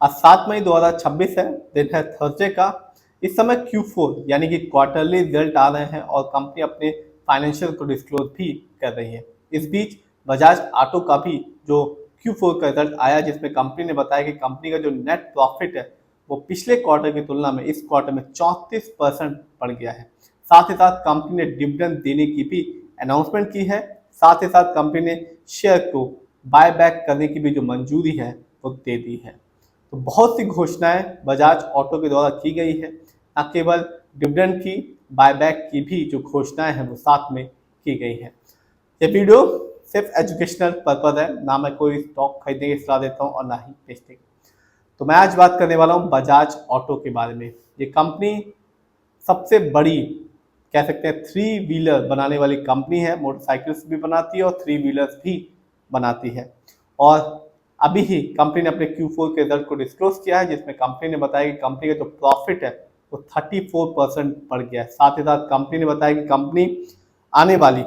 आज 7 मई 2026 है, दिन है थर्सडे का। इस समय Q4 यानी कि क्वार्टरली रिजल्ट आ रहे हैं और कंपनी अपने फाइनेंशियल को डिस्क्लोज भी कर रही है। इस बीच बजाज ऑटो का भी जो Q4 का रिजल्ट आया, जिसमें कंपनी ने बताया कि कंपनी का जो नेट प्रॉफिट है वो पिछले क्वार्टर की तुलना में इस क्वार्टर में 34% बढ़ गया है। साथ ही साथ कंपनी ने डिविडेंड देने की भी अनाउंसमेंट की है। साथ ही साथ कंपनी ने शेयर को बाय बैक करने की भी जो मंजूरी है वो दे दी है। तो बहुत सी घोषणाएं बजाज ऑटो के द्वारा की गई है। न केवल डिविडेंड की, बायबैक की भी जो घोषणाएं हैं वो साथ में की गई है। ये वीडियो सिर्फ एजुकेशनल पर्पज है, ना मैं कोई स्टॉक खरीदने की सलाह देता हूँ और ना ही बेचने की। तो मैं आज बात करने वाला हूँ बजाज ऑटो के बारे में। ये कंपनी सबसे बड़ी कह सकते हैं थ्री व्हीलर बनाने वाली कंपनी है। मोटरसाइकिल्स भी बनाती है और थ्री व्हीलर्स भी बनाती है। और अभी ही कंपनी ने अपने Q4 के रिजल्ट को डिस्क्लोज किया है, जिसमें कंपनी ने बताया कि कंपनी का जो प्रॉफिट है वो 34% बढ़ गया है। साथ ही साथ कंपनी ने बताया कि कंपनी आने वाली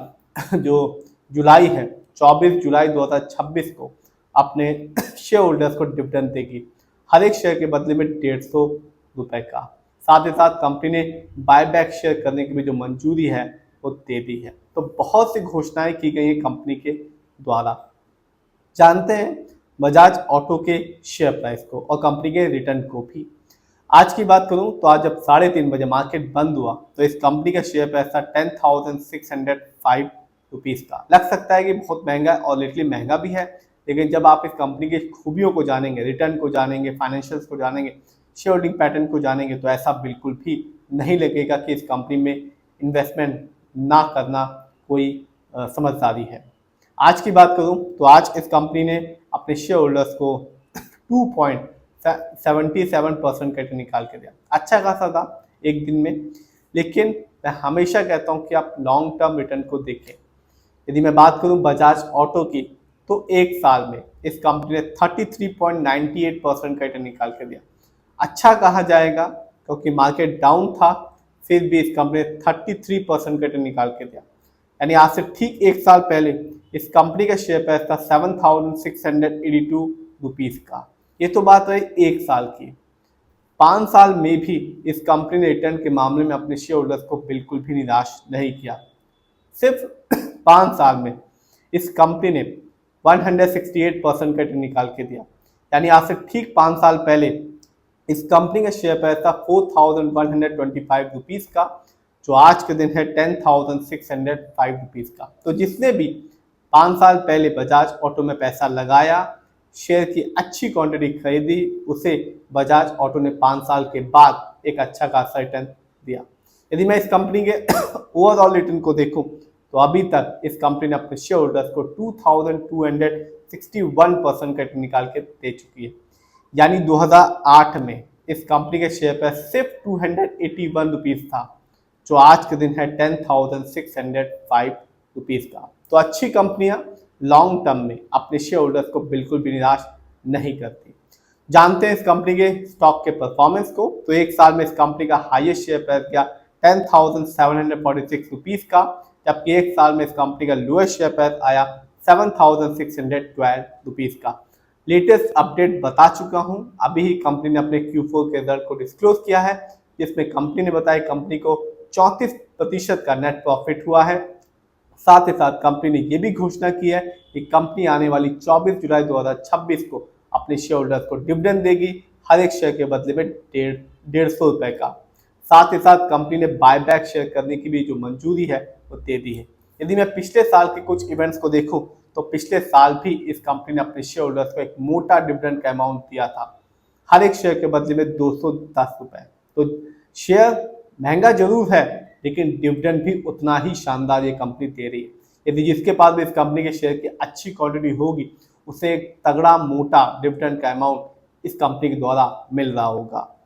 जो जुलाई है 24 जुलाई 2026 को अपने शेयर होल्डर्स को डिविडेंड देगी, हर एक शेयर के बदले में 150 रुपए का। साथ ही साथ कंपनी ने बायबैक शेयर करने की भी जो मंजूरी है वो दे दी है। तो बहुत सी घोषणाएं की गई हैं कंपनी के द्वारा। जानते हैं बजाज ऑटो के शेयर प्राइस को और कंपनी के रिटर्न को भी। आज की बात करूं तो आज जब 3:30 बजे मार्केट बंद हुआ तो इस कंपनी का शेयर प्राइस था 10,605 रुपीज़ का। लग सकता है कि बहुत महंगा है और लिटरली महंगा भी है, लेकिन जब आप इस कंपनी की खूबियों को जानेंगे, रिटर्न को जानेंगे, फाइनेंशियल्स को जानेंगे, शेयर होल्डिंग पैटर्न को जानेंगे, तो ऐसा बिल्कुल भी नहीं लगेगा कि इस कंपनी में इन्वेस्टमेंट ना करना कोई समझदारी है। आज की बात करूं तो आज इस कंपनी ने अपने शेयर होल्डर्स को 2.77% का रिटर्न निकाल के दिया। अच्छा खासा था एक दिन में, लेकिन मैं हमेशा कहता हूं कि आप लॉन्ग टर्म रिटर्न को देखें। यदि मैं बात करूं बजाज ऑटो की तो एक साल में इस कंपनी ने 33.98% का रिटर्न निकाल के दिया। अच्छा कहा जाएगा क्योंकि मार्केट डाउन था, फिर भी इस कंपनी ने 33% का रिटर्न निकाल के दिया। यानी आज से ठीक एक साल पहले इस कंपनी का शेयर प्राइस था 7,682 रुपीज़ का। ये तो बात रही एक साल की। 5 साल में भी इस कंपनी ने रिटर्न के मामले में अपने शेयर होल्डर्स को बिल्कुल भी निराश नहीं किया। सिर्फ 5 साल में इस कंपनी ने 168% का रिटर्न निकाल के दिया। यानी आज से ठीक 5 साल पहले इस कंपनी का शेयर प्राइस था 4,125 रुपीज़ का, जो आज के दिन है 10,605 रुपीज़ का। तो जिसने भी 5 साल पहले बजाज ऑटो में पैसा लगाया, शेयर की अच्छी क्वांटिटी खरीदी, उसे बजाज ऑटो ने 5 साल के बाद एक अच्छा खासा रिटर्न दिया। यदि मैं इस कंपनी के ओवरऑल रिटर्न को देखूं तो अभी तक इस कंपनी ने अपने शेयर होल्डर्स को 2,261% का रिटर्न निकाल के दे चुकी है। यानी 2008 में इस कंपनी के शेयर पर सिर्फ 281 रुपीज़ था, जो आज के दिन है 10,605 रुपीज़ का। तो अच्छी कंपनियां लॉन्ग टर्म में अपने शेयर होल्डर्स को बिल्कुल भी निराश नहीं करती। जानते हैं इस कंपनी के स्टॉक के परफॉर्मेंस को, तो एक साल में इस कंपनी का हाईएस्ट शेयर प्राइस गया 10,746 रुपीज़ का, जबकि एक साल में इस कंपनी का लोएस्ट शेयर प्राइस आया 7,612 रुपीज़ का। लेटेस्ट अपडेट बता चुका हूं, अभी ही कंपनी ने अपने Q4 के रिजल्ट को डिस्क्लोज किया है, जिसमें कंपनी ने बताया कंपनी को 34% का नेट प्रॉफिट हुआ है। साथ ही साथ कंपनी ने यह भी घोषणा की है कि कंपनी आने वाली 24 जुलाई 2026 को अपने शेयर होल्डर्स को डिविडेंड देगी, हर एक शेयर के बदले में 150 रुपए का। साथ ही साथ कंपनी ने बायबैक शेयर करने की भी जो मंजूरी है वो दे दी है। यदि मैं पिछले साल के कुछ इवेंट्स को देखूं तो पिछले साल भी इस कंपनी ने अपने शेयर होल्डर्स को एक मोटा डिविडेंड का अमाउंट दिया था, हर एक शेयर के बदले में 210 रुपए। तो शेयर महंगा जरूर है, लेकिन डिविडेंड भी उतना ही शानदार ये कंपनी दे रही है। यदि जिसके पास भी इस कंपनी के शेयर की अच्छी क्वांटिटी होगी, उसे एक तगड़ा मोटा डिविडेंड का अमाउंट इस कंपनी के द्वारा मिल रहा होगा।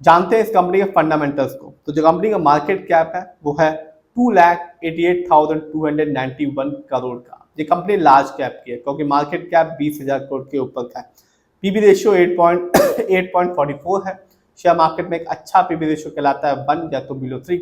जानते हैं इस कंपनी के फंडामेंटल्स को, तो जो कंपनी का मार्केट कैप है वो है 2,88,291 करोड़ का। ये कंपनी लार्ज कैप की है क्योंकि मार्केट कैप 20,000 करोड़ के ऊपर का है। पीबी रेशियो 8.44 है। शेयर मार्केट में एक अच्छा पीबी रेशियो कहलाता है 1 या तो बिलो 3।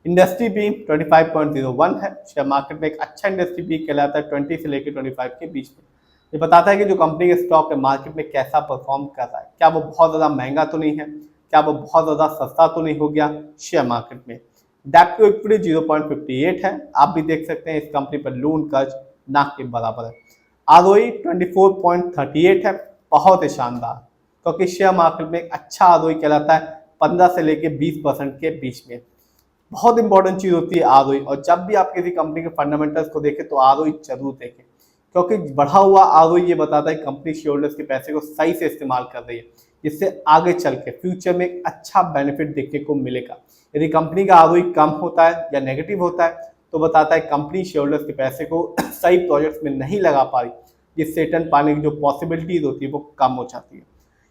इंडस्ट्री भी 25.01 है। शेयर मार्केट में एक अच्छा इंडस्ट्री भी कहलाता है 20 से लेकर 25 के बीच में। ये बताता है कि जो कंपनी के स्टॉक है मार्केट में कैसा परफॉर्म कर रहा है, क्या वो बहुत ज़्यादा महंगा तो नहीं है, क्या वो बहुत ज़्यादा सस्ता तो नहीं हो गया शेयर मार्केट में। डेप्ट टू इक्विटी 0.58 है। आप भी देख सकते हैं इस कंपनी पर लोन कर्ज ना के बराबर है। आरओई 24.38 है, बहुत ही शानदार, क्योंकि शेयर मार्केट में एक अच्छा आरओई कहलाता है 15 से लेकर 20% के बीच में। बहुत इंपॉर्टेंट चीज होती है आरओई, और जब भी आप किसी कंपनी के फंडामेंटल्स को देखें तो आरओई जरूर देखें, क्योंकि बढ़ा हुआ आरओई ये बताता है कंपनी शेयर होल्डर्स के पैसे को सही से इस्तेमाल कर रही है, जिससे आगे चल के फ्यूचर में एक अच्छा बेनिफिट देखने को मिलेगा। यदि कंपनी का आरओई कम होता है या नेगेटिव होता है तो बताता है कंपनी शेयर होल्डर्स के पैसे को सही प्रोजेक्ट्स में नहीं लगा पा रही, जिससे रिटर्न पाने की जो पॉसिबिलिटीज होती है वो कम हो जाती है।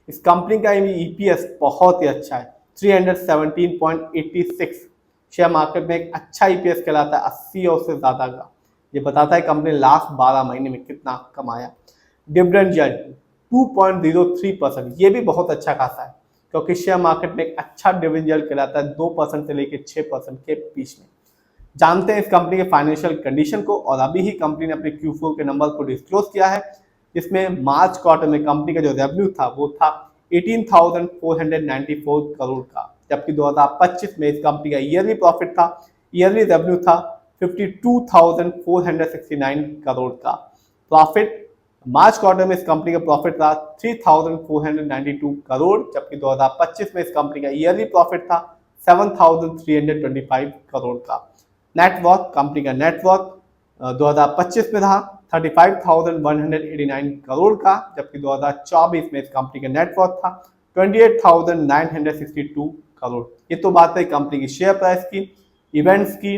इस कंपनी का ईपीएस बहुत ही अच्छा है, 317.86। शेयर मार्केट में एक अच्छा ईपीएस कहलाता है 80 और से ज्यादा का। ये बताता है कंपनी लास्ट 12 महीने में कितना कमाया। डिविडेंड यील्ड 2.03%, ये भी बहुत अच्छा खासा है, क्योंकि शेयर मार्केट में एक अच्छा डिविडेंड यील्ड कहलाता है 2% से लेकर 6% के बीच में। जानते हैं इस कंपनी के फाइनेंशियल कंडीशन को, और अभी ही कंपनी ने अपने Q4 के नंबर को डिस्क्लोज किया है, जिसमें मार्च क्वार्टर में कंपनी का जो रेवेन्यू था वो था 18,494 करोड़ का, जबकि 2025 में इस कंपनी का ईयरली प्रॉफिट था, ईयरली रेवेन्यू था 52,469 करोड़ का। प्रॉफिट मार्च क्वार्टर में इस कंपनी का प्रॉफिट था 3,492 करोड़, जबकि 2025 में इस कंपनी का ईयरली प्रॉफिट था 7,325 करोड़ का। नेटवर्थ, कंपनी का नेटवर्थ 2025 में था 35,189 करोड़ का, जबकि 2024 में इस कंपनी का नेटवर्थ था 28,962 करोड़। ये तो बात है कंपनी की शेयर प्राइस की, इवेंट्स की,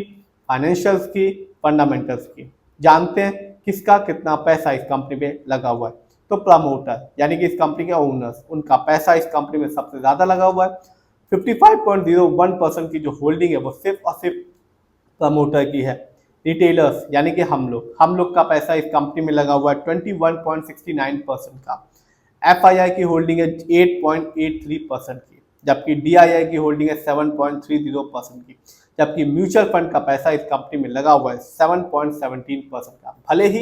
फाइनेंशियल्स की, फंडामेंटल्स की। जानते हैं किसका कितना पैसा इस कंपनी पे लगा हुआ है। तो प्रमोटर यानी कि इस कंपनी के ओनर्स, उनका पैसा इस कंपनी में सबसे ज्यादा लगा हुआ है। 55.01% की जो होल्डिंग है वो सिर्फ और सिर्फ प्रमोटर की है। रिटेलर्स यानी कि हम लोग का पैसा इस कंपनी में लगा हुआ है 21.69% का। एफआईआई की होल्डिंग है 8.83% की, जबकि डीआईआई की होल्डिंग है 7.30% की, जबकि म्यूचुअल फंड का पैसा इस कंपनी में लगा हुआ है 7.17% का। भले ही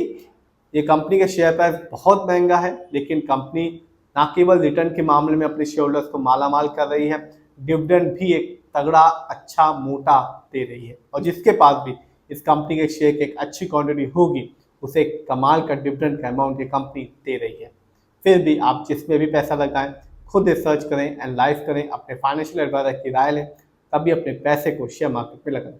ये कंपनी का शेयर प्राइस बहुत महंगा है, लेकिन कंपनी न केवल रिटर्न के मामले में अपने शेयर होल्डर्स को मालामाल कर रही है, डिविडेंड भी एक तगड़ा अच्छा मोटा दे रही है, और जिसके पास भी इस कंपनी के शेयर की एक अच्छी क्वांटिटी होगी उसे कमाल का डिविडेंड का अमाउंट ये कंपनी दे रही है। फिर भी आप जिसमें भी पैसा लगाएं खुद रिसर्च करें, एनालाइज करें, अपने फाइनेंशियल एडवाइजर की राय लें, तभी अपने पैसे को शेयर मार्केट में लगाएं।